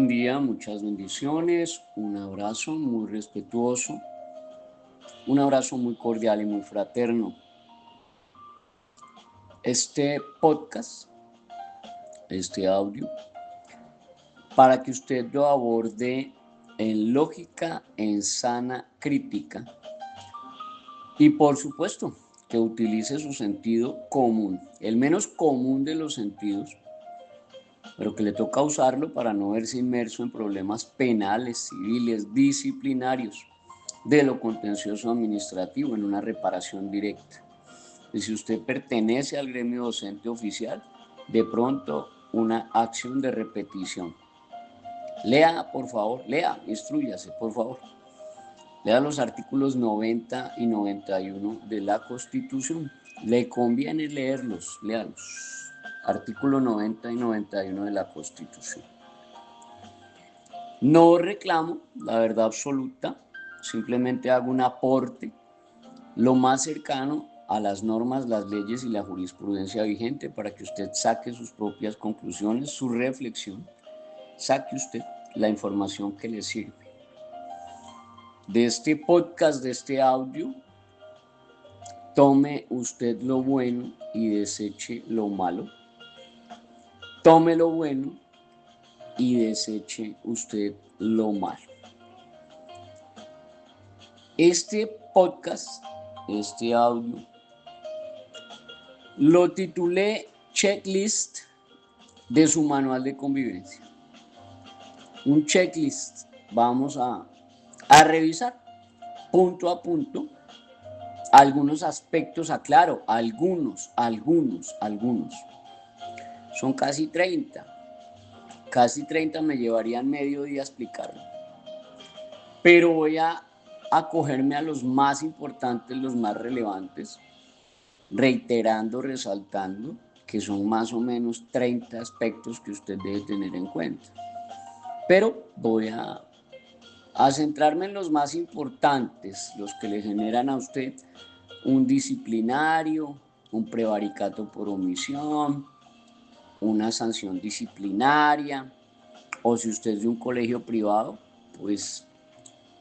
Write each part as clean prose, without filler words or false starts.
Buen día, muchas bendiciones, un abrazo muy respetuoso, un abrazo muy cordial y muy fraterno. Este podcast, este audio, para que usted lo aborde en lógica, en sana crítica y por supuesto que utilice su sentido común, el menos común de los sentidos, pero que le toca usarlo para no verse inmerso en problemas penales, civiles, disciplinarios, de lo contencioso administrativo en una reparación directa. Y si usted pertenece al gremio docente oficial, de pronto una acción de repetición. Lea, por favor, lea, instrúyase, por favor. Lea los artículos 90 y 91 de la Constitución. Le conviene leerlos, léalos. Artículo 90 y 91 de la Constitución. No reclamo la verdad absoluta, simplemente hago un aporte lo más cercano a las normas, las leyes y la jurisprudencia vigente para que usted saque sus propias conclusiones, su reflexión, saque usted la información que le sirve. De este podcast, de este audio, tome usted lo bueno y deseche lo malo. Tome lo bueno y deseche usted lo malo. Este podcast, este audio, lo titulé Checklist de su manual de convivencia. Un checklist. Vamos a revisar punto a punto algunos aspectos, aclaro, algunos. Son casi 30. Casi 30 me llevarían medio día explicarlo. Pero voy a acogerme a los más importantes, los más relevantes, reiterando, resaltando que son más o menos 30 aspectos que usted debe tener en cuenta. Pero voy a centrarme en los más importantes, los que le generan a usted un disciplinario, un prevaricato por omisión, una sanción disciplinaria, o si usted es de un colegio privado, pues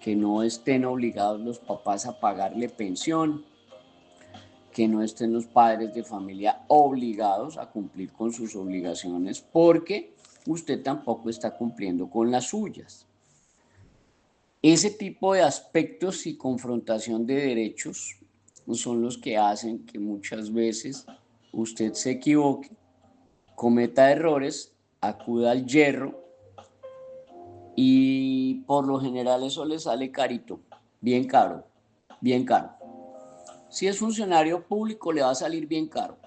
que no estén obligados los papás a pagarle pensión, que no estén los padres de familia obligados a cumplir con sus obligaciones porque usted tampoco está cumpliendo con las suyas. Ese tipo de aspectos y confrontación de derechos son los que hacen que muchas veces usted se equivoque, cometa errores, acuda al hierro y por lo general eso le sale carito, bien caro, bien caro. Si es funcionario público le va a salir bien caro.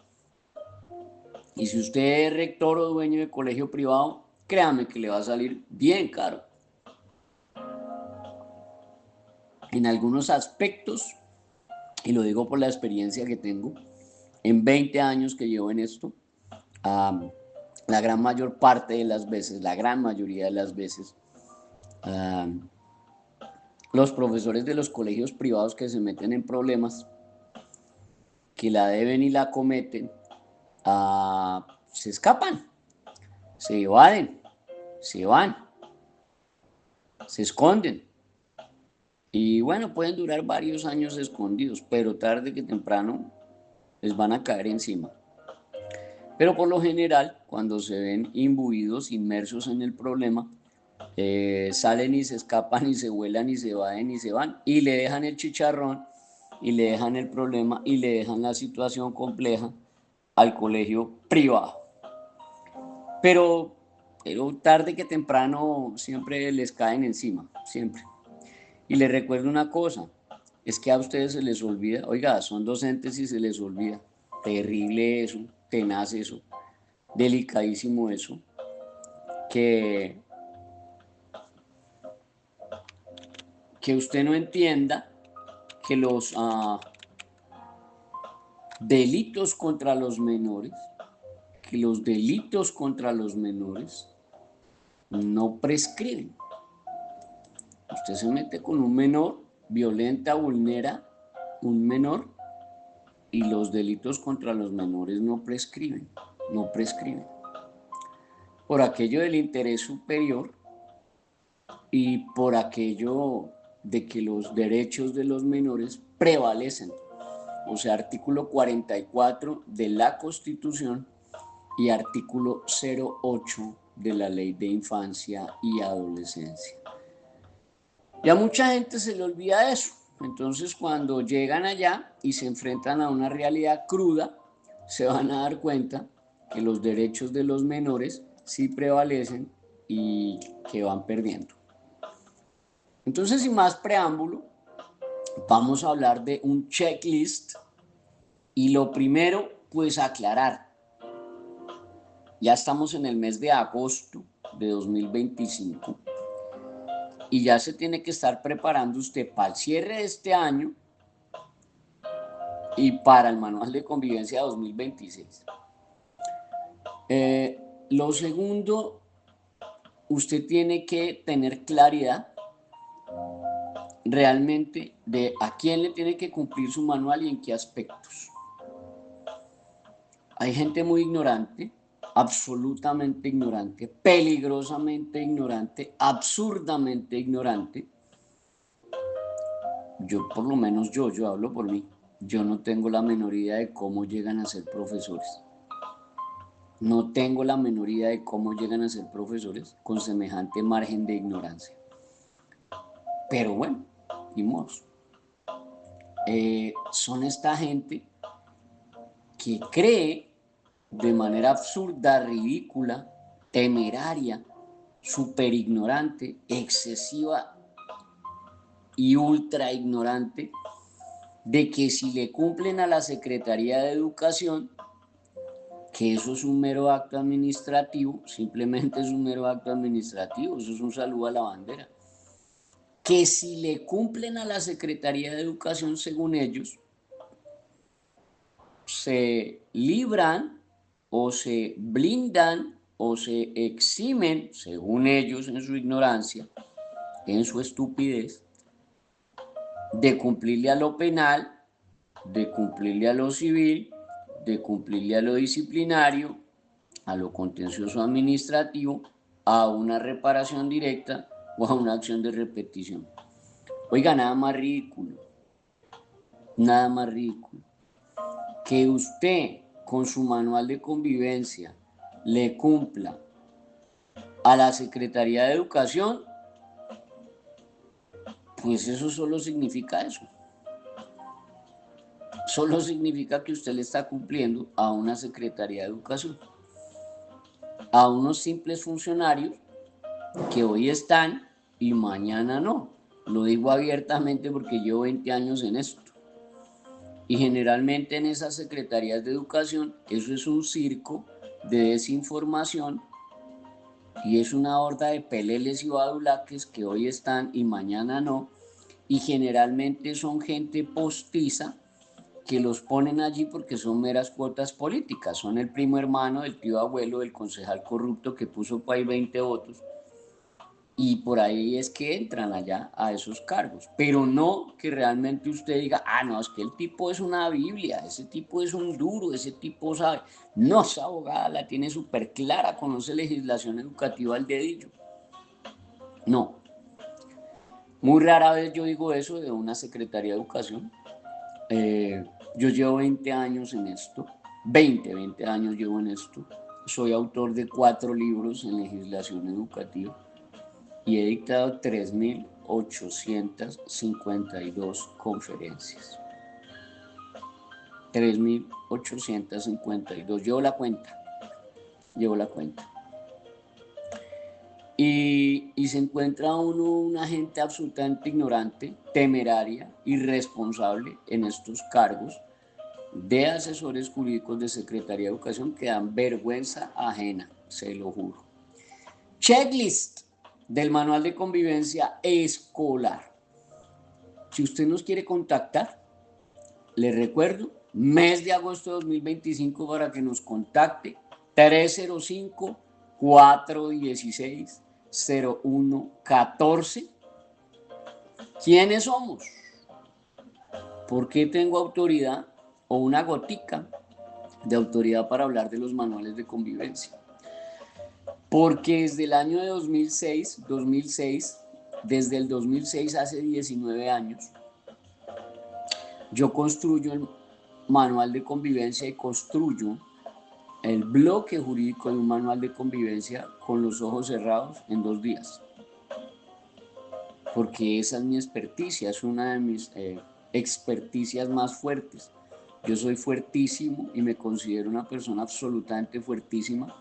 Y si usted es rector o dueño de colegio privado, créame que le va a salir bien caro. En algunos aspectos, y lo digo por la experiencia que tengo, en 20 años que llevo en esto, la gran mayor parte de las veces, la gran mayoría de las veces, los profesores de los colegios privados que se meten en problemas, que la deben y la cometen, se escapan, se evaden, se van, se esconden. Y bueno, pueden durar varios años escondidos, pero tarde que temprano les van a caer encima. Pero por lo general, cuando se ven imbuidos, inmersos en el problema, salen y se escapan y se vuelan y se evaden y se van y le dejan el chicharrón y le dejan el problema y le dejan la situación compleja al colegio privado. Pero tarde que temprano siempre les caen encima, siempre. Y les recuerdo una cosa, es que a ustedes se les olvida, oiga, son docentes y se les olvida. Terrible eso, tenaz eso, delicadísimo eso, que usted no entienda que los delitos contra los menores, no prescriben. Usted se mete con un menor, violenta, vulnera un menor y los delitos contra los menores no prescriben. Por aquello del interés superior, y por aquello de que los derechos de los menores prevalecen. O sea, artículo 44 de la Constitución y artículo 08 de la Ley de Infancia y Adolescencia. Y a mucha gente se le olvida eso. Entonces, cuando llegan allá y se enfrentan a una realidad cruda, se van a dar cuenta que los derechos de los menores sí prevalecen y que van perdiendo. Entonces, sin más preámbulo, vamos a hablar de un checklist y lo primero, pues aclarar. Ya estamos en el mes de agosto de 2025 y ya se tiene que estar preparando usted para el cierre de este año y para el manual de convivencia 2026. Lo segundo, usted tiene que tener claridad realmente de a quién le tiene que cumplir su manual y en qué aspectos. Hay gente muy ignorante, absolutamente ignorante, peligrosamente ignorante, absurdamente ignorante. Yo, por lo menos yo hablo por mí. Yo no tengo la menor idea de cómo llegan a ser profesores. No tengo la menor idea de cómo llegan a ser profesores con semejante margen de ignorancia. Pero bueno, ni modo. Son esta gente que cree de manera absurda, ridícula, temeraria, súper ignorante, excesiva y ultra ignorante, de que si le cumplen a la Secretaría de Educación, que eso es un mero acto administrativo, simplemente es un mero acto administrativo, eso es un saludo a la bandera, que si le cumplen a la Secretaría de Educación, según ellos, se libran o se blindan o se eximen, según ellos en su ignorancia, en su estupidez, de cumplirle a lo penal, de cumplirle a lo civil, de cumplirle a lo disciplinario, a lo contencioso administrativo, a una reparación directa o a una acción de repetición. Oiga, nada más ridículo, que usted con su manual de convivencia le cumpla a la Secretaría de Educación, pues eso solo significa eso. Solo significa que usted le está cumpliendo a una Secretaría de Educación, a unos simples funcionarios que hoy están y mañana no. Lo digo abiertamente porque llevo 20 años en esto. Y generalmente en esas secretarías de educación, eso es un circo de desinformación y es una horda de peleles y badulaques que hoy están y mañana no. Y generalmente son gente postiza que los ponen allí porque son meras cuotas políticas. Son el primo hermano del tío abuelo del concejal corrupto que puso por ahí 20 votos. Y por ahí es que entran allá a esos cargos, pero no que realmente usted diga, ah, no, es que el tipo es una Biblia, ese tipo es un duro, ese tipo sabe. No, esa abogada la tiene súper clara, conoce legislación educativa al dedillo. No, muy rara vez yo digo eso de una Secretaría de Educación. Yo llevo 20 años en esto, 20 años llevo en esto. Soy autor de 4 libros en legislación educativa y he dictado 3.852 conferencias. 3.852, llevo la cuenta. Y se encuentra uno una gente absolutamente ignorante, temeraria, irresponsable en estos cargos de asesores jurídicos de Secretaría de Educación que dan vergüenza ajena, se lo juro. Checklist del manual de convivencia escolar. Si usted nos quiere contactar, le recuerdo, mes de agosto de 2025 para que nos contacte, 305-416-0114. ¿Quiénes somos? ¿Por qué tengo autoridad o una gotica de autoridad para hablar de los manuales de convivencia? Porque desde el año de 2006, desde el 2006, hace 19 años, yo construyo el manual de convivencia y construyo el bloque jurídico de un manual de convivencia con los ojos cerrados en 2 días. Porque esa es mi experticia, es una de mis experticias más fuertes. Yo soy fuertísimo y me considero una persona absolutamente fuertísima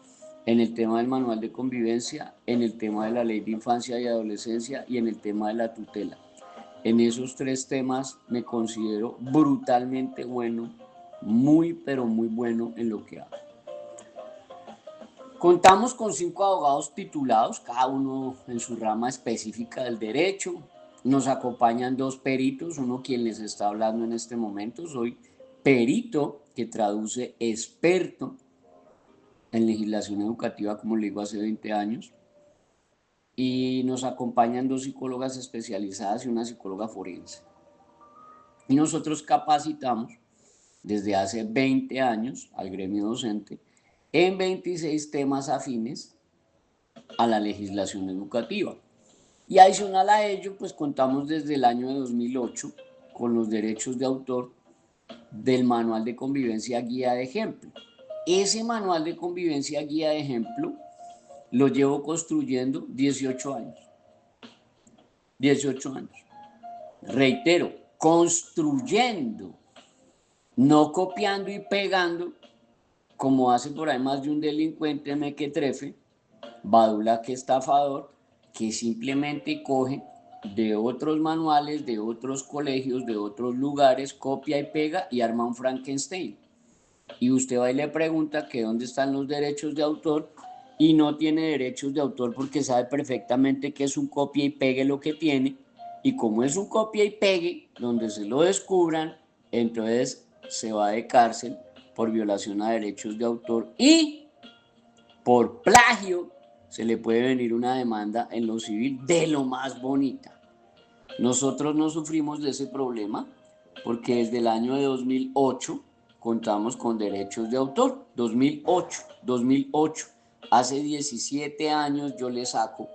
en el tema del manual de convivencia, en el tema de la ley de infancia y adolescencia y en el tema de la tutela. En esos 3 temas me considero brutalmente bueno, muy pero muy bueno en lo que hago. Contamos con 5 abogados titulados, cada uno en su rama específica del derecho. Nos acompañan 2 peritos, uno quien les está hablando en este momento. Soy perito que traduce experto en legislación educativa, como le digo, hace 20 años. Y nos acompañan 2 psicólogas especializadas y una psicóloga forense. Y nosotros capacitamos desde hace 20 años al gremio docente en 26 temas afines a la legislación educativa. Y adicional a ello, pues contamos desde el año de 2008 con los derechos de autor del manual de convivencia guía de ejemplo. Ese manual de convivencia guía de ejemplo lo llevo construyendo 18 años. 18 años. Reitero, construyendo, no copiando y pegando, como hace por ahí más de un delincuente mequetrefe, badula que estafador, que simplemente coge de otros manuales, de otros colegios, de otros lugares, copia y pega y arma un Frankenstein. Y usted va y le pregunta que dónde están los derechos de autor y no tiene derechos de autor porque sabe perfectamente que es un copia y pegue lo que tiene. Y como es un copia y pegue, donde se lo descubran, entonces se va de cárcel por violación a derechos de autor y por plagio se le puede venir una demanda en lo civil de lo más bonita. Nosotros no sufrimos de ese problema porque desde el año de 2008 contamos con derechos de autor. 2008. Hace 17 años yo le saco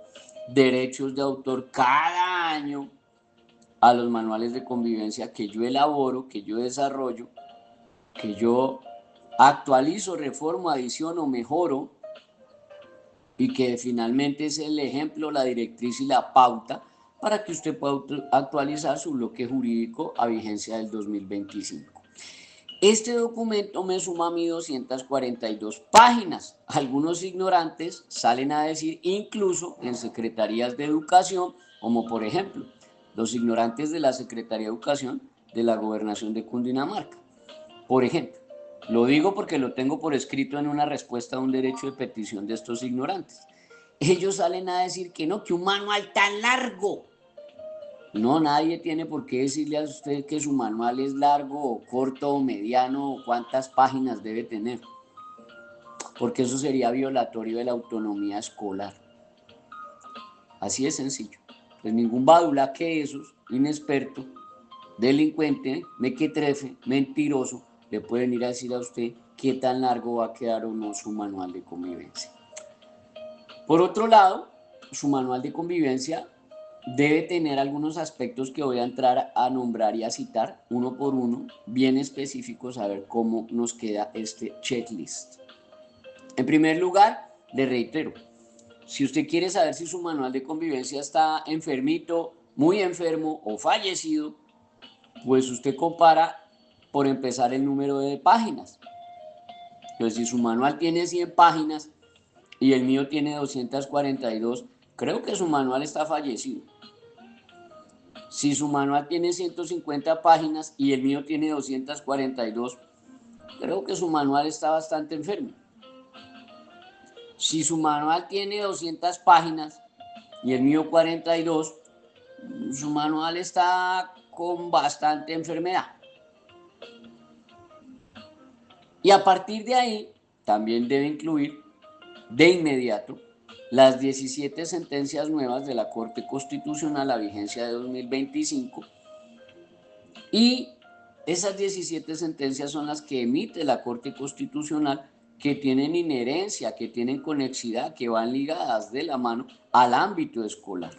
derechos de autor cada año a los manuales de convivencia que yo elaboro, que yo desarrollo, que yo actualizo, reformo, adiciono, mejoro y que finalmente es el ejemplo, la directriz y la pauta para que usted pueda actualizar su bloque jurídico a vigencia del 2025. Este documento me suma a mí 242 páginas. Algunos ignorantes salen a decir, incluso en secretarías de educación, como por ejemplo, los ignorantes de la Secretaría de Educación de la Gobernación de Cundinamarca. Por ejemplo, lo digo porque lo tengo por escrito en una respuesta a un derecho de petición de estos ignorantes. Ellos salen a decir que no, que un manual tan largo. No, nadie tiene por qué decirle a usted que su manual es largo o corto o mediano o cuántas páginas debe tener, porque eso sería violatorio de la autonomía escolar. Así de sencillo. Pues ningún badula que esos, inexperto, delincuente, mequetrefe, mentiroso, le pueden ir a decir a usted qué tan largo va a quedar o no su manual de convivencia. Por otro lado, su manual de convivencia debe tener algunos aspectos que voy a entrar a nombrar y a citar uno por uno, bien específicos, a ver cómo nos queda este checklist. En primer lugar, le reitero, si usted quiere saber si su manual de convivencia está enfermito, muy enfermo o fallecido, pues usted compara por empezar el número de páginas. Entonces, si su manual tiene 100 páginas y el mío tiene 242, creo que su manual está fallecido. Si su manual tiene 150 páginas y el mío tiene 242, creo que su manual está bastante enfermo. Si su manual tiene 200 páginas y el mío 42, su manual está con bastante enfermedad. Y a partir de ahí, también debe incluir de inmediato las 17 sentencias nuevas de la Corte Constitucional a vigencia de 2025 y esas 17 sentencias son las que emite la Corte Constitucional que tienen inherencia, que tienen conexidad, que van ligadas de la mano al ámbito escolar.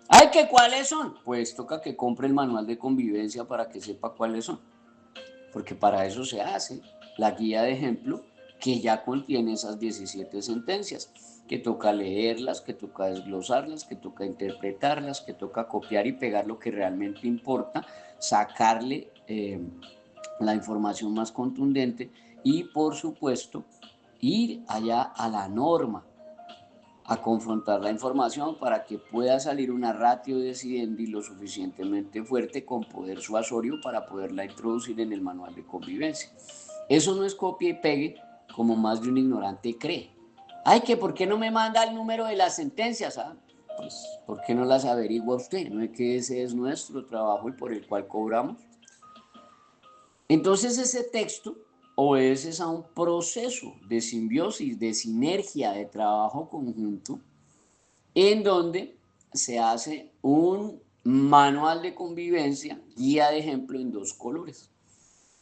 ¡Ay, que cuáles son! Pues toca que compre el manual de convivencia para que sepa cuáles son, porque para eso se hace la guía de ejemplo que ya contiene esas 17 sentencias, que toca leerlas, que toca desglosarlas, que toca interpretarlas, que toca copiar y pegar lo que realmente importa, sacarle la información más contundente y, por supuesto, ir allá a la norma a confrontar la información para que pueda salir una ratio decidendi lo suficientemente fuerte con poder suasorio para poderla introducir en el manual de convivencia. Eso no es copia y pegue como más de un ignorante cree. Ay, que ¿por qué no me manda el número de las sentencias? ¿Ah? Pues, ¿por qué no las averigua usted? ¿No es que ese es nuestro trabajo y por el cual cobramos? Entonces ese texto obedece a un proceso de simbiosis, de sinergia, de trabajo conjunto, en donde se hace un manual de convivencia, guía de ejemplo en 2 colores.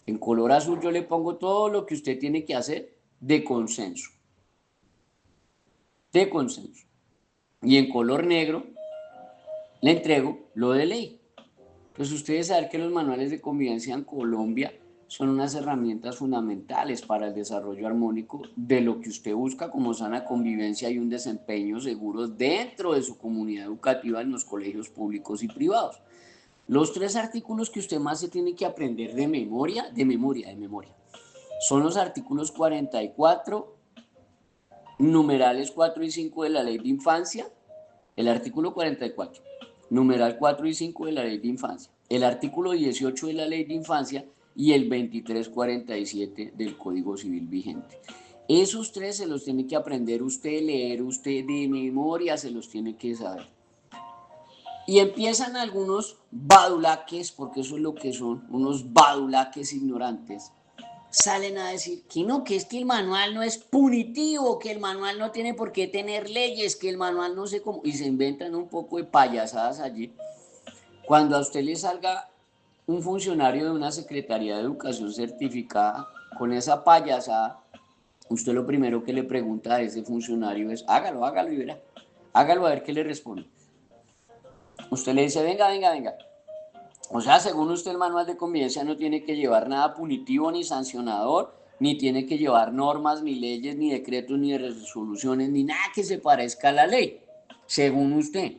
En color azul yo le pongo todo lo que usted tiene que hacer de consenso. De consenso. Y en color negro le entrego lo de ley. Pues ustedes saben que los manuales de convivencia en Colombia son unas herramientas fundamentales para el desarrollo armónico de lo que usted busca como sana convivencia y un desempeño seguro dentro de su comunidad educativa en los colegios públicos y privados. Los 3 artículos que usted más se tiene que aprender de memoria, son los artículos 44, numerales 4 y 5 de la Ley de Infancia, el artículo 44, numeral 4 y 5 de la Ley de Infancia, el artículo 18 de la Ley de Infancia y el 2347 del Código Civil vigente. Esos 3 se los tiene que aprender usted, leer usted de memoria, se los tiene que saber. Y empiezan algunos badulaques, porque eso es lo que son, unos badulaques ignorantes, salen a decir que no, que es que el manual no es punitivo, que el manual no tiene por qué tener leyes, que el manual no sé cómo, y se inventan un poco de payasadas allí. Cuando a usted le salga un funcionario de una Secretaría de Educación certificada con esa payasada, usted lo primero que le pregunta a ese funcionario es, hágalo, hágalo y verá, hágalo a ver qué le responde. Usted le dice, venga, venga, venga. O sea, según usted, el manual de convivencia no tiene que llevar nada punitivo ni sancionador, ni tiene que llevar normas, ni leyes, ni decretos, ni resoluciones, ni nada que se parezca a la ley, según usted.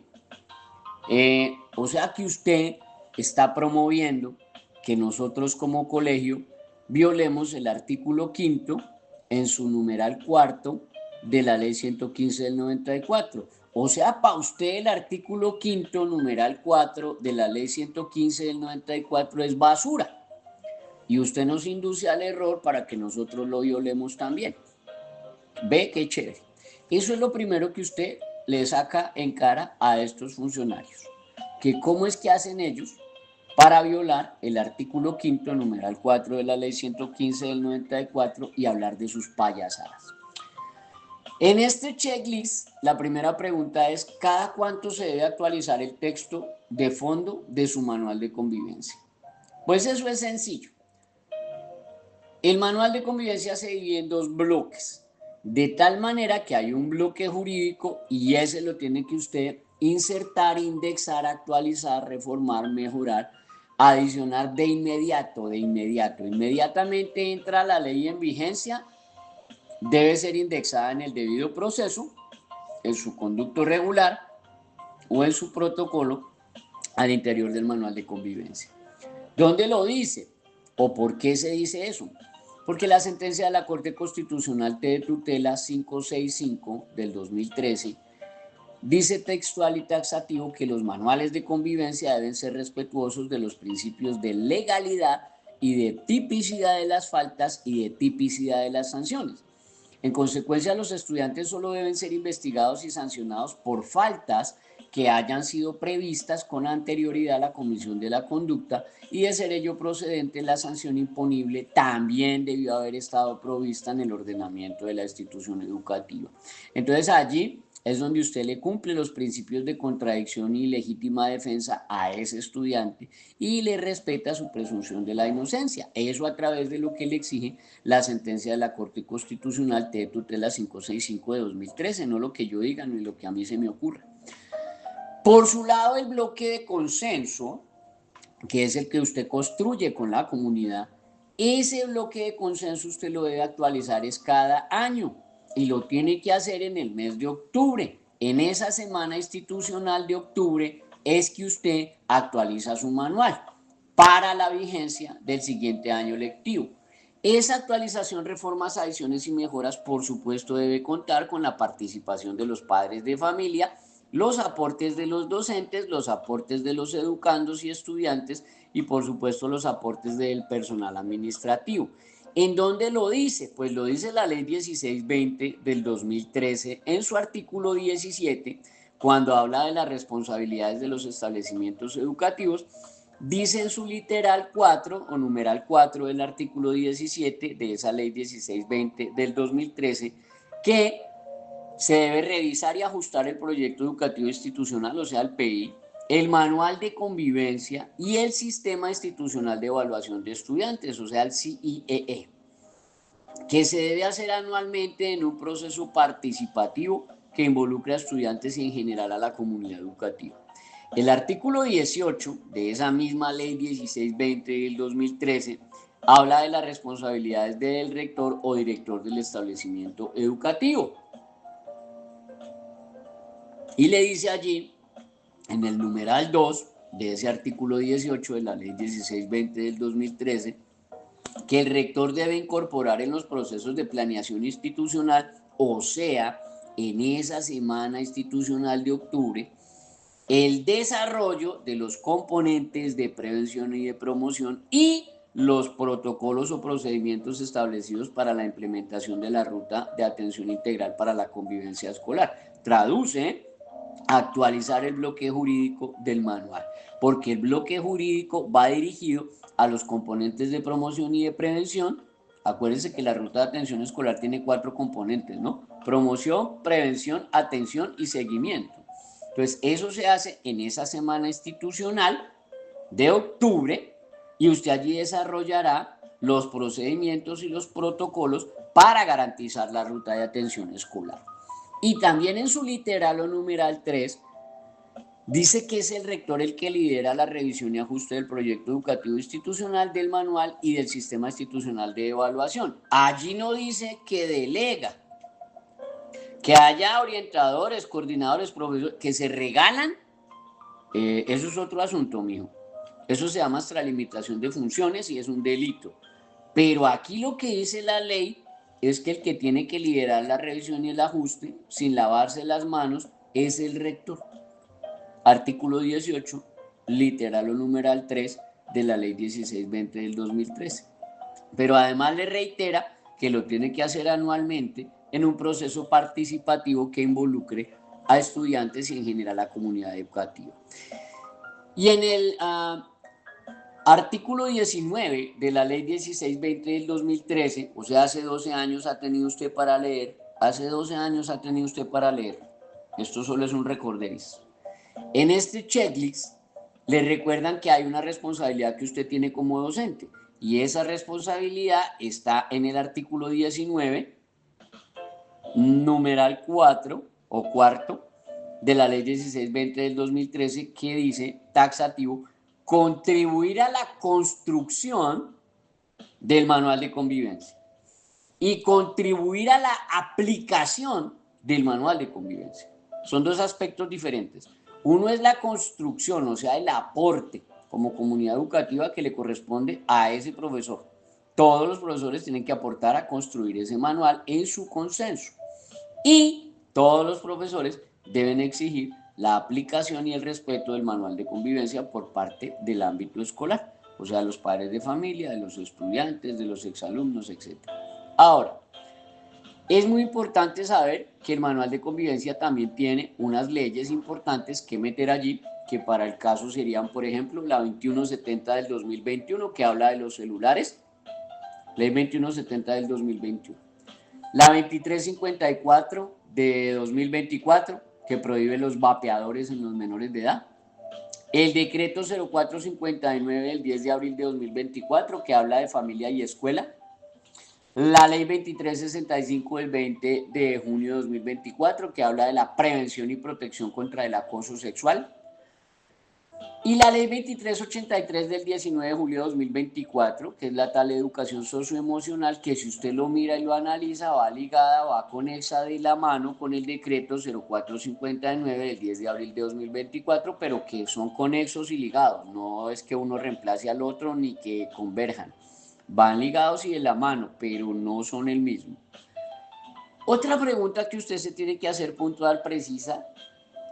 O sea que usted está promoviendo que nosotros como colegio violemos el artículo 5 en su numeral 4 de la ley 115 del 94. O sea, para usted el artículo 5 numeral 4 de la ley 115 del 94 es basura. Y usted nos induce al error para que nosotros lo violemos también. Ve qué chévere. Eso es lo primero que usted le saca en cara a estos funcionarios. Que cómo es que hacen ellos para violar el artículo 5 numeral 4 de la ley 115 del 94 y hablar de sus payasadas. En este checklist, la primera pregunta es, ¿cada cuánto se debe actualizar el texto de fondo de su manual de convivencia? Pues eso es sencillo. El manual de convivencia se divide en 2 bloques, de tal manera que hay un bloque jurídico y ese lo tiene que usted insertar, indexar, actualizar, reformar, mejorar, adicionar de inmediato. Inmediatamente entra la ley en vigencia, debe ser indexada en el debido proceso, en su conducto regular o en su protocolo al interior del manual de convivencia. ¿Dónde lo dice? ¿O por qué se dice eso? Porque la sentencia de la Corte Constitucional de Tutela 565 del 2013 dice textual y taxativo que los manuales de convivencia deben ser respetuosos de los principios de legalidad y de tipicidad de las faltas y de tipicidad de las sanciones. En consecuencia, los estudiantes solo deben ser investigados y sancionados por faltas que hayan sido previstas con anterioridad a la comisión de la conducta y, de ser ello procedente, la sanción imponible también debió haber estado provista en el ordenamiento de la institución educativa. Entonces allí es donde usted le cumple los principios de contradicción y legítima defensa a ese estudiante y le respeta su presunción de la inocencia. Eso a través de lo que le exige la sentencia de la Corte Constitucional T de tutela 565 de 2013, no lo que yo diga ni lo que a mí se me ocurra. Por su lado, el bloque de consenso, que es el que usted construye con la comunidad, ese bloque de consenso usted lo debe actualizar es cada año y lo tiene que hacer en el mes de octubre. En esa semana institucional de octubre es que usted actualiza su manual para la vigencia del siguiente año lectivo. Esa actualización, reformas, adiciones y mejoras, por supuesto, debe contar con la participación de los padres de familia, los aportes de los docentes, los aportes de los educandos y estudiantes y por supuesto los aportes del personal administrativo. ¿En dónde lo dice? Pues lo dice la ley 1620 del 2013 en su artículo 17, cuando habla de las responsabilidades de los establecimientos educativos. Dice en su literal 4 o numeral 4 del artículo 17 de esa ley 1620 del 2013 que se debe revisar y ajustar el proyecto educativo institucional, o sea, el PI, el manual de convivencia y el sistema institucional de evaluación de estudiantes, o sea, el CIEE, que se debe hacer anualmente en un proceso participativo que involucre a estudiantes y en general a la comunidad educativa. El artículo 18 de esa misma ley 1620 del 2013 habla de las responsabilidades del rector o director del establecimiento educativo. Y le dice allí, en el numeral 2 de ese artículo 18 de la ley 1620 del 2013, que el rector debe incorporar en los procesos de planeación institucional, o sea, en esa semana institucional de octubre, el desarrollo de los componentes de prevención y de promoción y los protocolos o procedimientos establecidos para la implementación de la ruta de atención integral para la convivencia escolar. Traduce actualizar el bloque jurídico del manual, porque el bloque jurídico va dirigido a los componentes de promoción y de prevención. Acuérdense que la ruta de atención escolar tiene 4 componentes, ¿no? Promoción, prevención, atención y seguimiento. Entonces, eso se hace en esa semana institucional de octubre y usted allí desarrollará los procedimientos y los protocolos para garantizar la ruta de atención escolar. Y también en su literal o numeral 3 dice que es el rector el que lidera la revisión y ajuste del proyecto educativo institucional, del manual y del sistema institucional de evaluación. Allí no dice que delega, que haya orientadores, coordinadores, profesores, que se regalan. Eso es otro asunto, mijo. Eso se llama extralimitación de funciones y es un delito. Pero aquí lo que dice la ley es que el que tiene que liderar la revisión y el ajuste, sin lavarse las manos, es el rector. Artículo 18, literal o numeral 3 de la ley 1620 del 2013. Pero además le reitera que lo tiene que hacer anualmente en un proceso participativo que involucre a estudiantes y en general a la comunidad educativa. Y en el artículo 19 de la ley 1620 del 2013, o sea, hace 12 años ha tenido usted para leer, esto solo es un recorderis. En este checklist le recuerdan que hay una responsabilidad que usted tiene como docente y esa responsabilidad está en el artículo 19, numeral 4 o cuarto de la ley 1620 del 2013 que dice taxativo: contribuir a la construcción del manual de convivencia y contribuir a la aplicación del manual de convivencia. Son dos aspectos diferentes. Uno es la construcción, o sea, el aporte como comunidad educativa que le corresponde a ese profesor. Todos los profesores tienen que aportar a construir ese manual en su consenso. Y todos los profesores deben exigir la aplicación y el respeto del manual de convivencia por parte del ámbito escolar, o sea, los padres de familia, de los estudiantes, de los exalumnos, etc. Ahora, es muy importante saber que el manual de convivencia también tiene unas leyes importantes que meter allí, que para el caso serían, por ejemplo, la 2170 del 2021, que habla de los celulares, ley 2170 del 2021. La 2354 de 2024 que prohíbe los vapeadores en los menores de edad, el decreto 0459 del 10 de abril de 2024 que habla de familia y escuela, la ley 2365 del 20 de junio de 2024 que habla de la prevención y protección contra el acoso sexual, y la ley 2383 del 19 de julio de 2024, que es la tal educación socioemocional, que si usted lo mira y lo analiza, va ligada, va conexa de la mano con el decreto 0459 del 10 de abril de 2024, pero que son conexos y ligados. No es que uno reemplace al otro ni que converjan. Van ligados y de la mano, pero no son el mismo. Otra pregunta que usted se tiene que hacer puntual, precisa,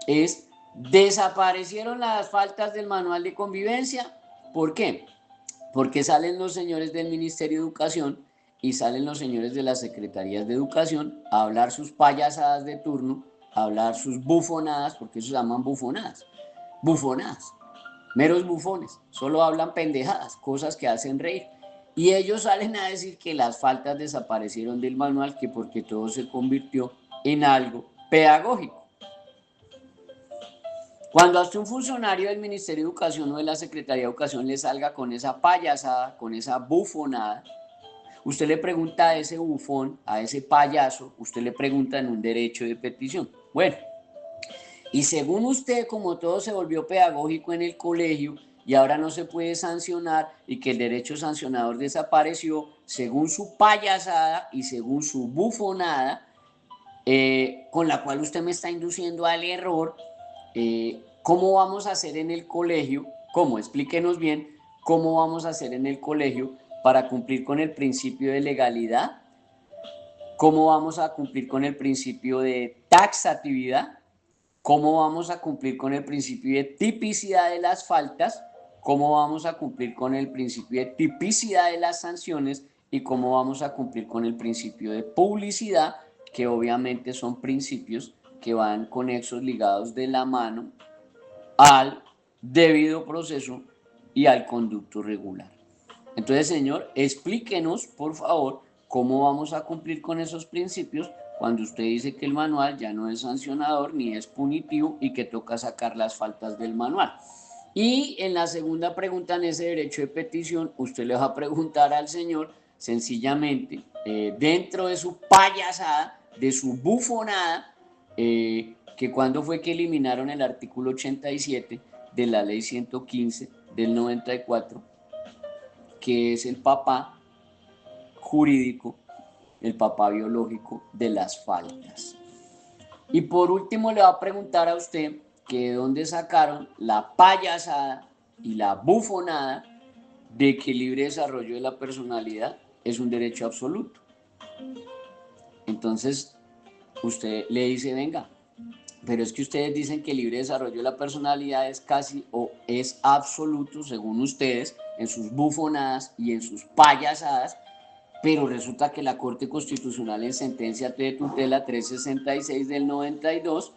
es: ¿desaparecieron las faltas del manual de convivencia? ¿Por qué? Porque salen los señores del Ministerio de Educación y salen los señores de las Secretarías de Educación a hablar sus payasadas de turno, a hablar sus bufonadas, porque eso se llaman bufonadas, meros bufones, solo hablan pendejadas, cosas que hacen reír. Y ellos salen a decir que las faltas desaparecieron del manual, que porque todo se convirtió en algo pedagógico. Cuando a usted un funcionario del Ministerio de Educación o de la Secretaría de Educación le salga con esa payasada, con esa bufonada, usted le pregunta a ese bufón, a ese payaso, usted le pregunta en un derecho de petición. Bueno, y según usted, como todo se volvió pedagógico en el colegio y ahora no se puede sancionar y que el derecho sancionador desapareció, según su payasada y según su bufonada, con la cual usted me está induciendo al error, ¿cómo vamos a hacer en el colegio? ¿Cómo? Explíquenos bien cómo vamos a hacer en el colegio para cumplir con el principio de legalidad, cómo vamos a cumplir con el principio de taxatividad, cómo vamos a cumplir con el principio de tipicidad de las faltas, cómo vamos a cumplir con el principio de tipicidad de las sanciones y cómo vamos a cumplir con el principio de publicidad, que obviamente son principios que van conexos, ligados de la mano al debido proceso y al conducto regular. Entonces, señor, explíquenos, por favor, cómo vamos a cumplir con esos principios cuando usted dice que el manual ya no es sancionador ni es punitivo y que toca sacar las faltas del manual. Y en la segunda pregunta, en ese derecho de petición, usted le va a preguntar al señor sencillamente, dentro de su payasada, de su bufonada, que cuándo fue que eliminaron el artículo 87 de la ley 115 del 94, que es el papá jurídico, el papá biológico de las faltas. Y por último le va a preguntar a usted que de dónde sacaron la payasada y la bufonada de que el libre desarrollo de la personalidad es un derecho absoluto. Entonces usted le dice, venga, pero es que ustedes dicen que el libre desarrollo de la personalidad es casi o es absoluto, según ustedes, en sus bufonadas y en sus payasadas, pero resulta que la Corte Constitucional en sentencia de tutela 366 del 92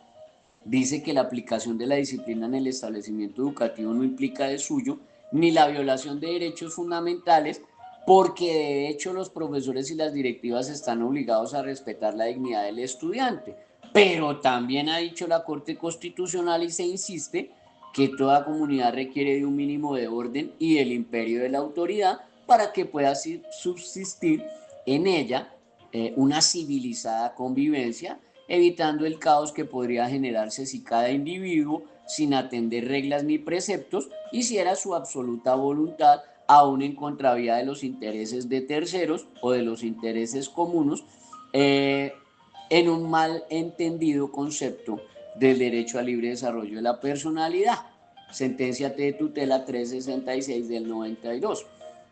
dice que la aplicación de la disciplina en el establecimiento educativo no implica de suyo ni la violación de derechos fundamentales, porque de hecho los profesores y las directivas están obligados a respetar la dignidad del estudiante. Pero también ha dicho la Corte Constitucional y se insiste que toda comunidad requiere de un mínimo de orden y del imperio de la autoridad para que pueda subsistir en ella una civilizada convivencia, evitando el caos que podría generarse si cada individuo, sin atender reglas ni preceptos, hiciera su absoluta voluntad, aún en contravía de los intereses de terceros o de los intereses comunes, en un mal entendido concepto del derecho al libre desarrollo de la personalidad. Sentencia de tutela 366 del 92.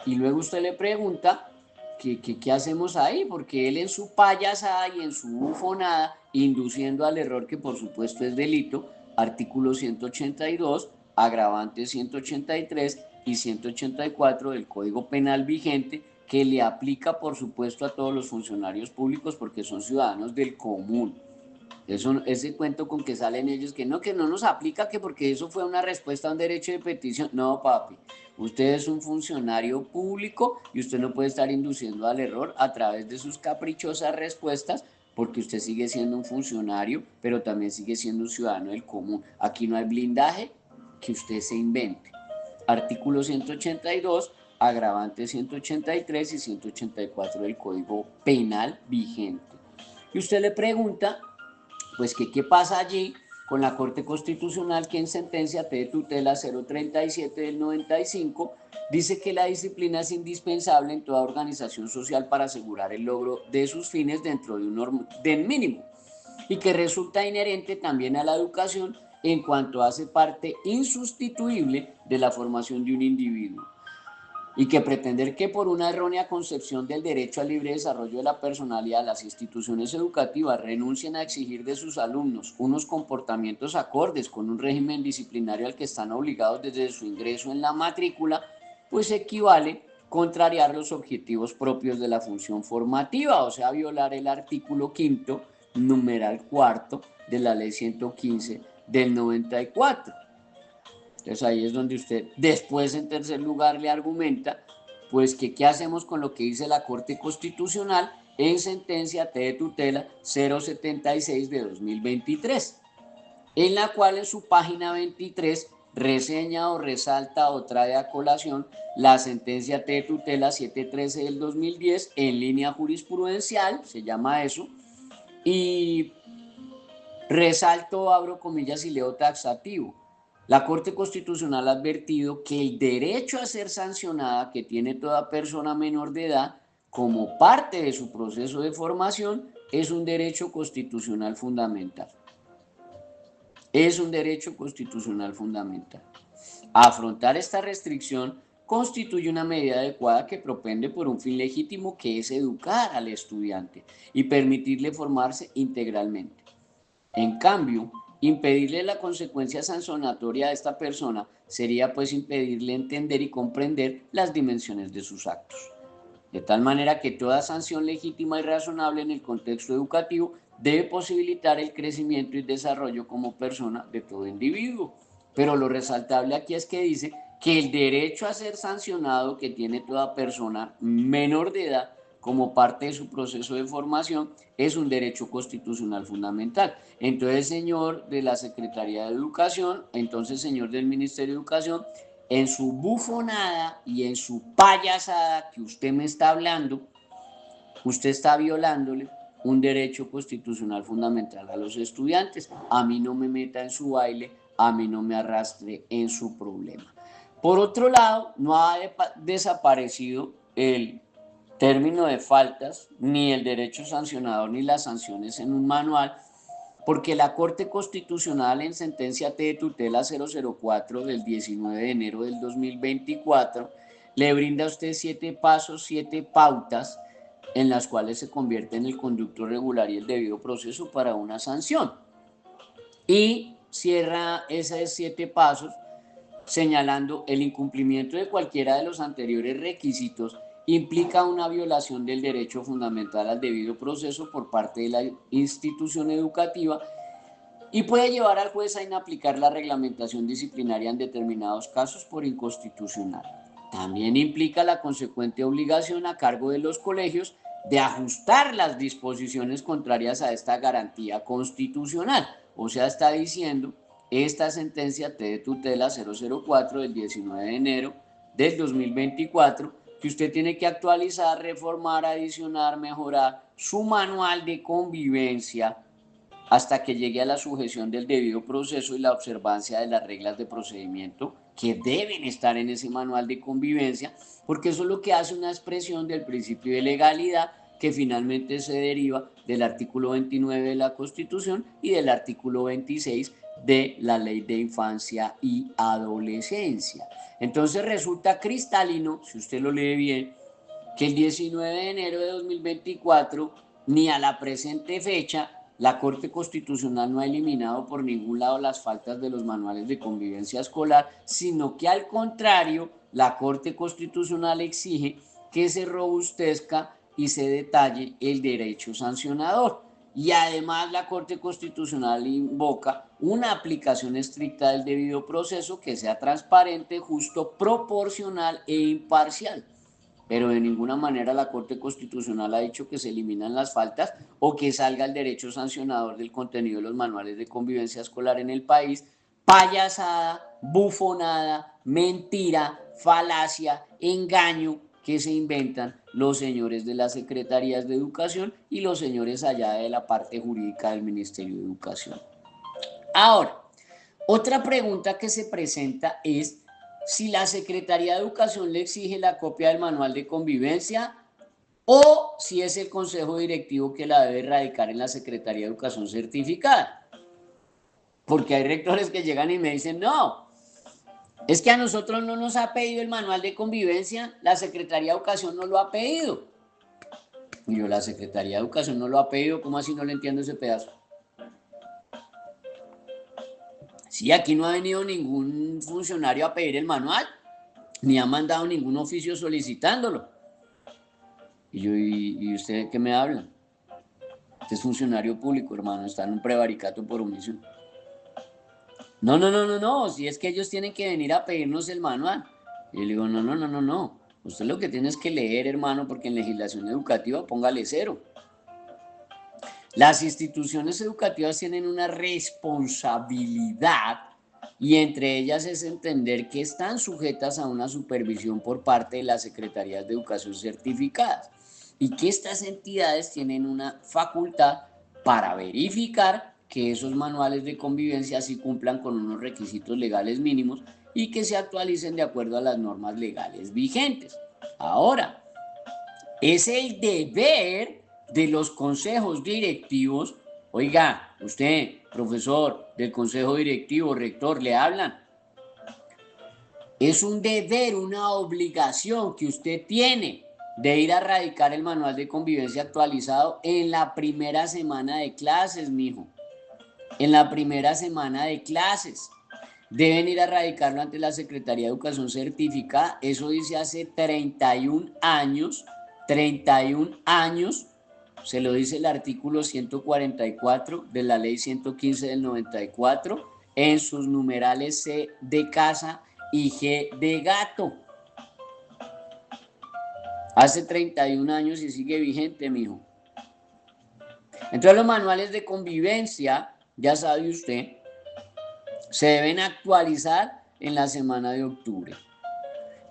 Y luego usted le pregunta ¿qué hacemos ahí? Porque él en su payasada y en su bufonada, induciendo al error que por supuesto es delito, artículo 182, agravante 183 y 184 del Código Penal vigente, que le aplica por supuesto a todos los funcionarios públicos porque son ciudadanos del común. Ese cuento con que salen ellos que no nos aplica, que porque eso fue una respuesta a un derecho de petición. No, papi, usted es un funcionario público y usted no puede estar induciendo al error a través de sus caprichosas respuestas, porque usted sigue siendo un funcionario, pero también sigue siendo un ciudadano del común. Aquí no hay blindaje que usted se invente. Artículo 182, agravante 183 y 184 del Código Penal vigente. Y usted le pregunta, pues, que qué pasa allí con la Corte Constitucional, que en sentencia T de tutela 037 del 95 dice que la disciplina es indispensable en toda organización social para asegurar el logro de sus fines dentro de un orden mínimo, y que resulta inherente también a la educación en cuanto hace parte insustituible de la formación de un individuo, y que pretender que por una errónea concepción del derecho al libre desarrollo de la personalidad las instituciones educativas renuncien a exigir de sus alumnos unos comportamientos acordes con un régimen disciplinario al que están obligados desde su ingreso en la matrícula, pues equivale contrariar los objetivos propios de la función formativa, o sea, violar el artículo 5º, numeral 4 de la ley 115 del 94. Entonces ahí es donde usted después, en tercer lugar, le argumenta pues que qué hacemos con lo que dice la Corte Constitucional en sentencia T de tutela 076 de 2023, en la cual en su página 23 reseña o resalta o trae a colación la sentencia T de tutela 713 del 2010 en línea jurisprudencial, se llama eso, y resalto, abro comillas y leo taxativo. La Corte Constitucional ha advertido que el derecho a ser sancionada que tiene toda persona menor de edad como parte de su proceso de formación es un derecho constitucional fundamental. Es un derecho constitucional fundamental. Afrontar esta restricción constituye una medida adecuada que propende por un fin legítimo, que es educar al estudiante y permitirle formarse integralmente. En cambio, impedirle la consecuencia sancionatoria a esta persona sería pues impedirle entender y comprender las dimensiones de sus actos. De tal manera que toda sanción legítima y razonable en el contexto educativo debe posibilitar el crecimiento y desarrollo como persona de todo individuo. Pero lo resaltable aquí es que dice que el derecho a ser sancionado que tiene toda persona menor de edad como parte de su proceso de formación es un derecho constitucional fundamental. Entonces, señor de la Secretaría de Educación, entonces, señor del Ministerio de Educación, en su bufonada y en su payasada que usted me está hablando, usted está violándole un derecho constitucional fundamental a los estudiantes. A mí no me meta en su baile, a mí no me arrastre en su problema. Por otro lado, no ha desaparecido el término de faltas, ni el derecho sancionador, ni las sanciones en un manual, porque la Corte Constitucional en sentencia T de tutela 004 del 19 de enero del 2024 le brinda a usted 7 pasos, 7 pautas en las cuales se convierte en el conducto regular y el debido proceso para una sanción. Y cierra esos 7 pasos señalando el incumplimiento de cualquiera de los anteriores requisitos implica una violación del derecho fundamental al debido proceso por parte de la institución educativa y puede llevar al juez a inaplicar la reglamentación disciplinaria en determinados casos por inconstitucional. También implica la consecuente obligación a cargo de los colegios de ajustar las disposiciones contrarias a esta garantía constitucional. O sea, está diciendo esta sentencia T de tutela 004 del 19 de enero del 2024 que usted tiene que actualizar, reformar, adicionar, mejorar su manual de convivencia hasta que llegue a la sujeción del debido proceso y la observancia de las reglas de procedimiento que deben estar en ese manual de convivencia, porque eso es lo que hace una expresión del principio de legalidad que finalmente se deriva del artículo 29 de la Constitución y del artículo 26 de la Ley de Infancia y Adolescencia. Entonces resulta cristalino, si usted lo lee bien, que el 19 de enero de 2024 ni a la presente fecha la Corte Constitucional no ha eliminado por ningún lado las faltas de los manuales de convivencia escolar, sino que al contrario, la Corte Constitucional exige que se robustezca y se detalle el derecho sancionador. Y además la Corte Constitucional invoca una aplicación estricta del debido proceso que sea transparente, justo, proporcional e imparcial. pero de ninguna manera la Corte Constitucional ha dicho que se eliminan las faltas o que salga el derecho sancionador del contenido de los manuales de convivencia escolar en el país. Payasada, bufonada, mentira, falacia, engaño que se inventan los señores de las secretarías de educación y los señores allá de la parte jurídica del Ministerio de Educación. Ahora, otra pregunta que se presenta es si la Secretaría de Educación le exige la copia del manual de convivencia o si es el consejo directivo que la debe radicar en la Secretaría de Educación certificada. Porque hay rectores que llegan y me dicen, no, es que a nosotros no nos ha pedido el manual de convivencia, la Secretaría de Educación no lo ha pedido. Y yo, la Secretaría de Educación no lo ha pedido, ¿cómo así no le entiendo ese pedazo? Sí, aquí no ha venido ningún funcionario a pedir el manual, ni ha mandado ningún oficio solicitándolo. Y yo, ¿y usted de qué me habla? Este es funcionario público, hermano, está en un prevaricato por omisión. No, si es que ellos tienen que venir a pedirnos el manual. Y yo le digo, no. Usted lo que tiene es que leer, hermano, porque en legislación educativa póngale 0. Las instituciones educativas tienen una responsabilidad y entre ellas es entender que están sujetas a una supervisión por parte de las secretarías de educación certificadas y que estas entidades tienen una facultad para verificar que esos manuales de convivencia sí cumplan con unos requisitos legales mínimos y que se actualicen de acuerdo a las normas legales vigentes. Ahora, es el deber de los consejos directivos. Oiga, usted, profesor del consejo directivo, rector, le hablan. Es un deber, una obligación que usted tiene de ir a radicar el manual de convivencia actualizado en la primera semana de clases, mijo. En la primera semana de clases. Deben ir a radicarlo ante la Secretaría de Educación Certificada. Eso dice hace 31 años. 31 años, se lo dice el artículo 144 de la ley 115 del 94, en sus numerales C de casa y G de gato. Hace 31 años y sigue vigente, mijo. Entonces los manuales de convivencia, ya sabe usted, se deben actualizar en la semana de octubre.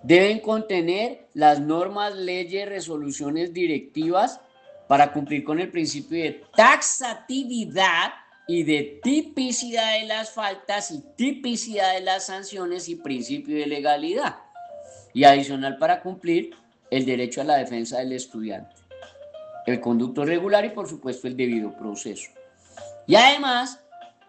Deben contener las normas, leyes, resoluciones directivas para cumplir con el principio de taxatividad y de tipicidad de las faltas y tipicidad de las sanciones y principio de legalidad. Y adicional para cumplir el derecho a la defensa del estudiante, el conducto regular y por supuesto el debido proceso. Y además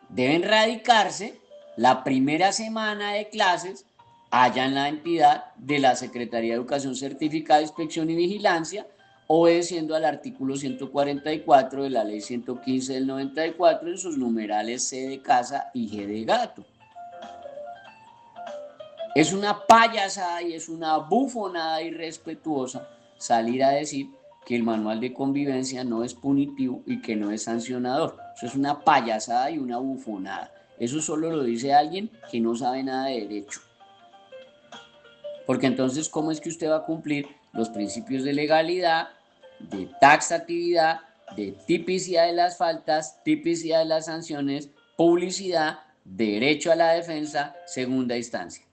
deben radicarse la primera semana de clases allá en la entidad de la Secretaría de Educación Certificada, Inspección y Vigilancia, obedeciendo al artículo 144 de la ley 115 del 94 en sus numerales C de casa y G de gato. Es una payasada y es una bufonada irrespetuosa salir a decir que el manual de convivencia no es punitivo y que no es sancionador. Eso es una payasada y una bufonada. Eso solo lo dice alguien que no sabe nada de derecho. Porque entonces, ¿cómo es que usted va a cumplir los principios de legalidad, de taxatividad, de tipicidad de las faltas, tipicidad de las sanciones, publicidad, derecho a la defensa, segunda instancia?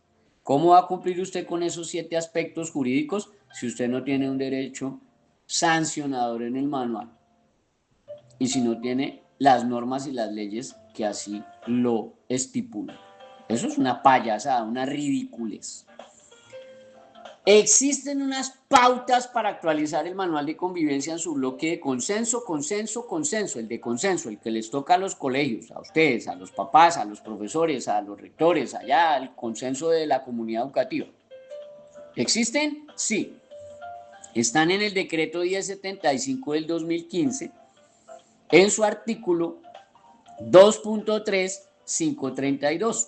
¿Cómo va a cumplir usted con esos 7 aspectos jurídicos si usted no tiene un derecho sancionador en el manual? Y si no tiene las normas y las leyes que así lo estipulan. Eso es una payasada, una ridiculez. Existen unas pautas para actualizar el manual de convivencia en su bloque de consenso, el de consenso, el que les toca a los colegios, a ustedes, a los papás, a los profesores, a los rectores, allá, al consenso de la comunidad educativa. ¿Existen? Sí. Están en el decreto 1075 del 2015, en su artículo 2.3.532.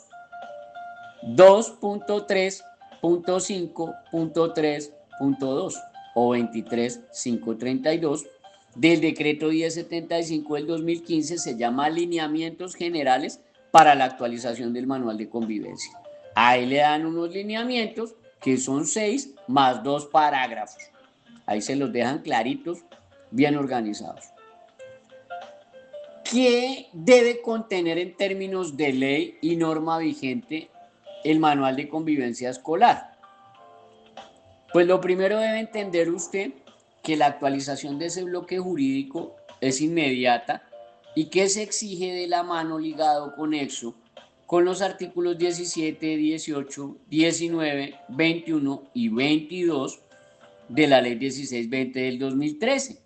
2.3.5.3.2 o 23.532 del decreto 1075 del 2015 se llama Lineamientos Generales para la actualización del manual de convivencia. Ahí le dan unos lineamientos que son 6 más 2 parágrafos. Ahí se los dejan claritos, bien organizados. ¿Qué debe contener en términos de ley y norma vigente el manual de convivencia escolar? Pues lo primero debe entender usted que la actualización de ese bloque jurídico es inmediata y que se exige de la mano ligado conexo con los artículos 17, 18, 19, 21 y 22 de la ley 1620 del 2013.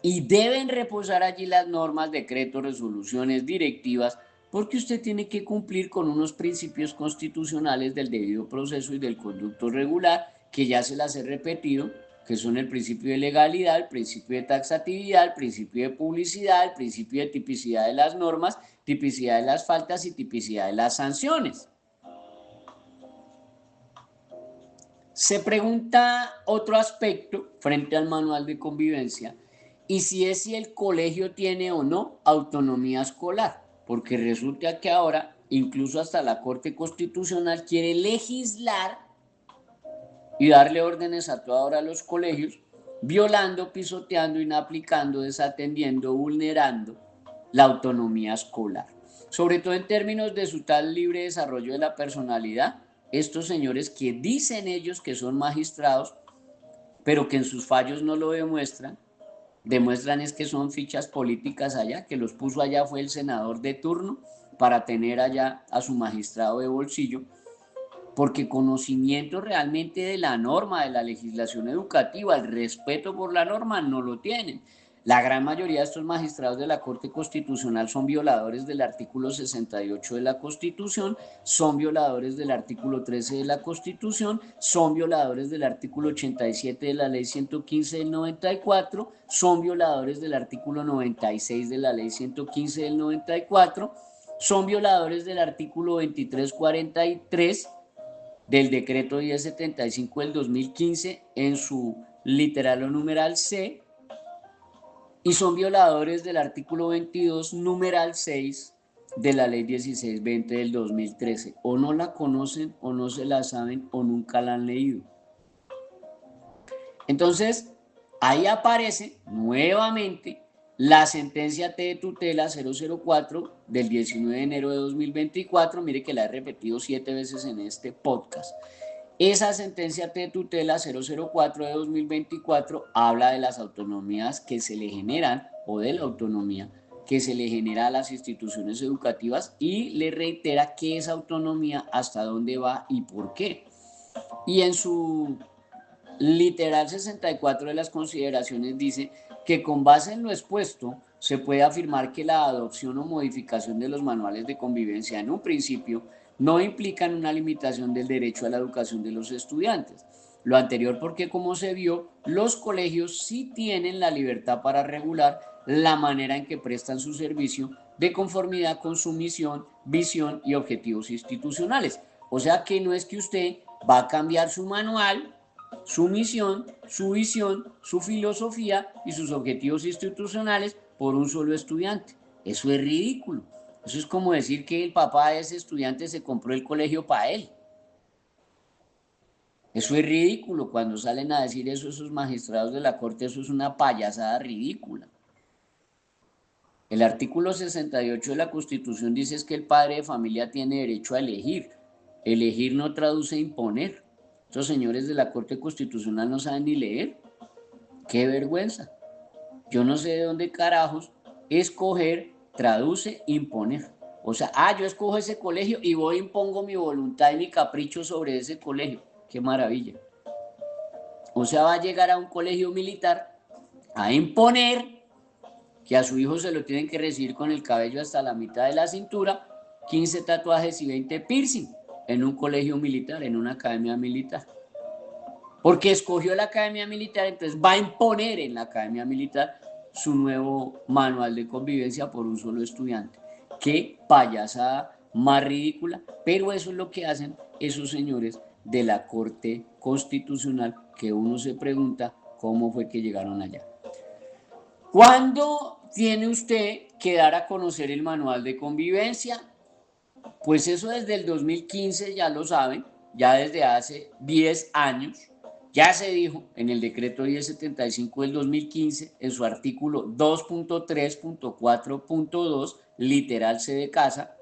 Y deben reposar allí las normas, decretos, resoluciones, directivas, porque usted tiene que cumplir con unos principios constitucionales del debido proceso y del conducto regular, que ya se las he repetido, que son el principio de legalidad, el principio de taxatividad, el principio de publicidad, el principio de tipicidad de las normas, tipicidad de las faltas y tipicidad de las sanciones. Se pregunta otro aspecto frente al manual de convivencia, y si es si el colegio tiene o no autonomía escolar, porque resulta que ahora incluso hasta la Corte Constitucional quiere legislar y darle órdenes a toda hora a los colegios, violando, pisoteando, inaplicando, desatendiendo, vulnerando la autonomía escolar. Sobre todo en términos de su tal libre desarrollo de la personalidad, estos señores que dicen ellos que son magistrados, pero que en sus fallos no lo demuestran es que son fichas políticas allá, que los puso allá fue el senador de turno para tener allá a su magistrado de bolsillo, porque conocimiento realmente de la norma, de la legislación educativa, el respeto por la norma no lo tienen. La gran mayoría de estos magistrados de la Corte Constitucional son violadores del artículo 68 de la Constitución, son violadores del artículo 13 de la Constitución, son violadores del artículo 87 de la Ley 115 del 94, son violadores del artículo 96 de la Ley 115 del 94, son violadores del artículo 2343 del decreto 1075 del 2015 en su literal o numeral C, y son violadores del artículo 22 numeral 6 de la ley 1620 del 2013. O no la conocen, o no se la saben, o nunca la han leído. Entonces, ahí aparece nuevamente la sentencia T de tutela 004 del 19 de enero de 2024, mire que la he repetido 7 veces en este podcast. Esa sentencia T de tutela 004 de 2024 habla de las autonomías que se le generan, o de la autonomía que se le genera a las instituciones educativas, y le reitera qué es autonomía, hasta dónde va y por qué. Y en su literal 64 de las consideraciones dice que con base en lo expuesto se puede afirmar que la adopción o modificación de los manuales de convivencia en un principio no implican una limitación del derecho a la educación de los estudiantes. Lo anterior porque, como se vio, los colegios sí tienen la libertad para regular la manera en que prestan su servicio de conformidad con su misión, visión y objetivos institucionales. O sea que no es que usted va a cambiar su manual, su misión, su visión, su filosofía y sus objetivos institucionales por un solo estudiante. Eso es ridículo. Eso es como decir que el papá de ese estudiante se compró el colegio para él. Eso es ridículo. Cuando salen a decir eso esos magistrados de la Corte, eso es una payasada ridícula. El artículo 68 de la Constitución dice que el padre de familia tiene derecho a elegir. Elegir no traduce imponer. Estos señores de la Corte Constitucional no saben ni leer. ¡Qué vergüenza! Yo no sé de dónde carajos escoger traduce imponer. O sea, yo escojo ese colegio y voy impongo mi voluntad y mi capricho sobre ese colegio. ¡Qué maravilla! O sea, va a llegar a un colegio militar a imponer que a su hijo se lo tienen que recibir con el cabello hasta la mitad de la cintura, 15 tatuajes y 20 piercing en un colegio militar, en una academia militar. Porque escogió la academia militar, entonces va a imponer en la academia militar su nuevo manual de convivencia por un solo estudiante. Qué payasada más ridícula, pero eso es lo que hacen esos señores de la Corte Constitucional, que uno se pregunta cómo fue que llegaron allá. ¿Cuándo tiene usted que dar a conocer el manual de convivencia? Pues eso desde el 2015, ya lo saben, ya desde hace 10 años. Ya se dijo en el decreto 1075 del 2015, en su artículo 2.3.4.2, literal C de casa,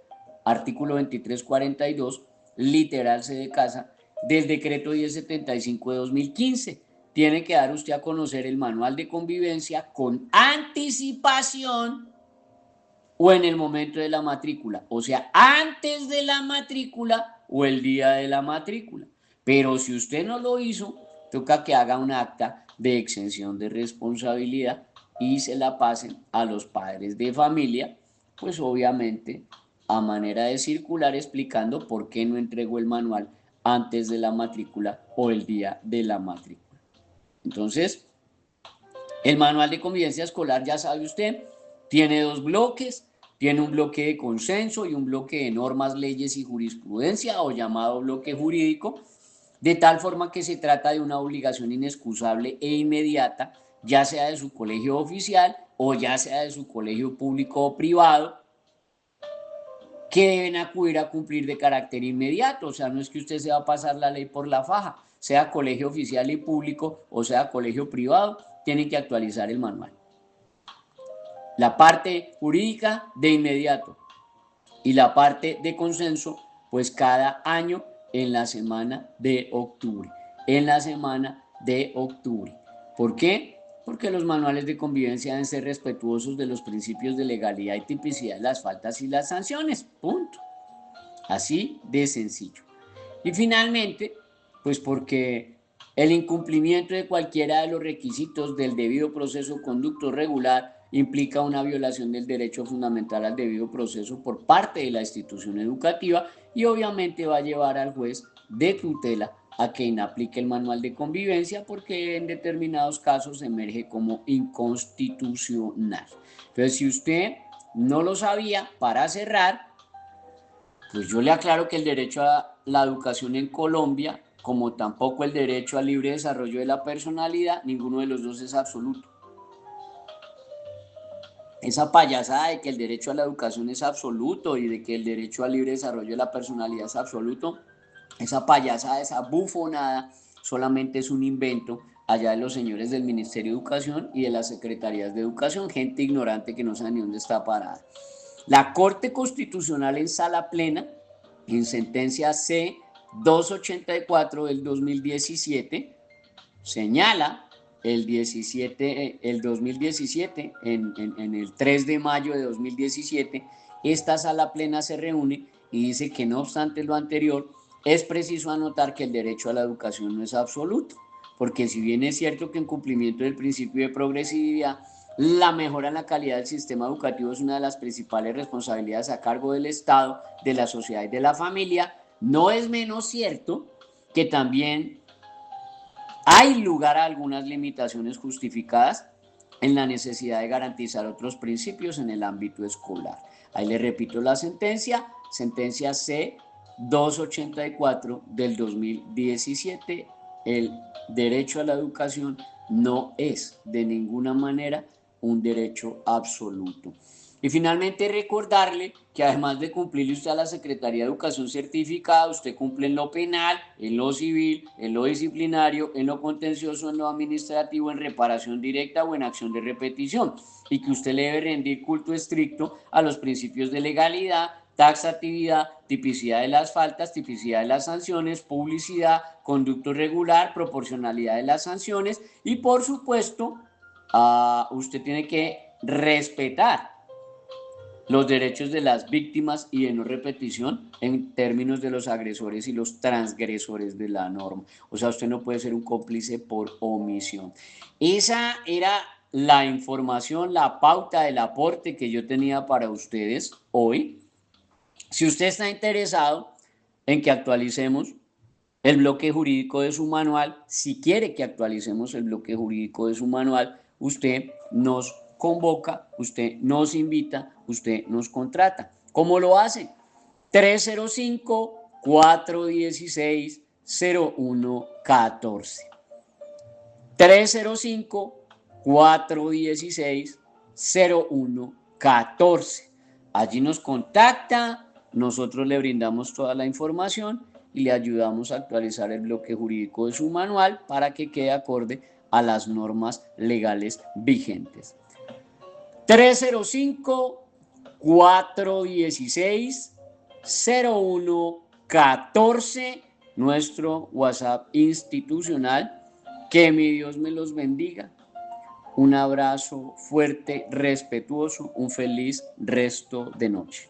artículo 2342, literal C de casa, del decreto 1075 de 2015. Tiene que dar usted a conocer el manual de convivencia con anticipación o en el momento de la matrícula, o sea, antes de la matrícula o el día de la matrícula. Pero si usted no lo hizo, toca que haga un acta de exención de responsabilidad y se la pasen a los padres de familia, pues obviamente a manera de circular explicando por qué no entregó el manual antes de la matrícula o el día de la matrícula. Entonces, el manual de convivencia escolar, ya sabe usted, tiene dos bloques, tiene un bloque de consenso y un bloque de normas, leyes y jurisprudencia, o llamado bloque jurídico, de tal forma que se trata de una obligación inexcusable e inmediata, ya sea de su colegio oficial o ya sea de su colegio público o privado, que deben acudir a cumplir de carácter inmediato. O sea, no es que usted se va a pasar la ley por la faja, sea colegio oficial y público o sea colegio privado, tienen que actualizar el manual. La parte jurídica de inmediato y la parte de consenso, pues cada año en la semana de octubre. En la semana de octubre. ¿Por qué? Porque los manuales de convivencia deben ser respetuosos de los principios de legalidad y tipicidad de las faltas y las sanciones. Punto. Así de sencillo. Y finalmente, pues porque el incumplimiento de cualquiera de los requisitos del debido proceso conducto regular implica una violación del derecho fundamental al debido proceso por parte de la institución educativa y obviamente va a llevar al juez de tutela a que inaplique el manual de convivencia porque en determinados casos emerge como inconstitucional. Entonces, si usted no lo sabía, para cerrar, pues yo le aclaro que el derecho a la educación en Colombia, como tampoco el derecho al libre desarrollo de la personalidad, ninguno de los dos es absoluto. Esa payasada de que el derecho a la educación es absoluto y de que el derecho al libre desarrollo de la personalidad es absoluto, esa payasada, esa bufonada, solamente es un invento allá de los señores del Ministerio de Educación y de las Secretarías de Educación, gente ignorante que no sabe ni dónde está parada. La Corte Constitucional en sala plena, en sentencia C-284 del 2017, señala el 2017, en el 3 de mayo de 2017, esta sala plena se reúne y dice que no obstante lo anterior, es preciso anotar que el derecho a la educación no es absoluto, porque si bien es cierto que en cumplimiento del principio de progresividad, la mejora en la calidad del sistema educativo es una de las principales responsabilidades a cargo del Estado, de la sociedad y de la familia, no es menos cierto que también hay lugar a algunas limitaciones justificadas en la necesidad de garantizar otros principios en el ámbito escolar. Ahí le repito la sentencia C-284 del 2017. El derecho a la educación no es de ninguna manera un derecho absoluto. Y finalmente recordarle que además de cumplirle usted a la Secretaría de Educación certificada, usted cumple en lo penal, en lo civil, en lo disciplinario, en lo contencioso, en lo administrativo, en reparación directa o en acción de repetición. Y que usted le debe rendir culto estricto a los principios de legalidad, taxatividad, tipicidad de las faltas, tipicidad de las sanciones, publicidad, conducto regular, proporcionalidad de las sanciones y por supuesto usted tiene que respetar los derechos de las víctimas y de no repetición en términos de los agresores y los transgresores de la norma. O sea, usted no puede ser un cómplice por omisión. Esa era la información, la pauta del aporte que yo tenía para ustedes hoy. Si usted está interesado en que actualicemos el bloque jurídico de su manual, si quiere que actualicemos el bloque jurídico de su manual, usted nos convoca, usted nos invita, usted nos contrata. ¿Cómo lo hace? 305-416-0114. 305-416-0114. Allí nos contacta, nosotros le brindamos toda la información y le ayudamos a actualizar el bloque jurídico de su manual para que quede acorde a las normas legales vigentes. 305-416-0114, nuestro WhatsApp institucional. Que mi Dios me los bendiga. Un abrazo fuerte, respetuoso, un feliz resto de noche.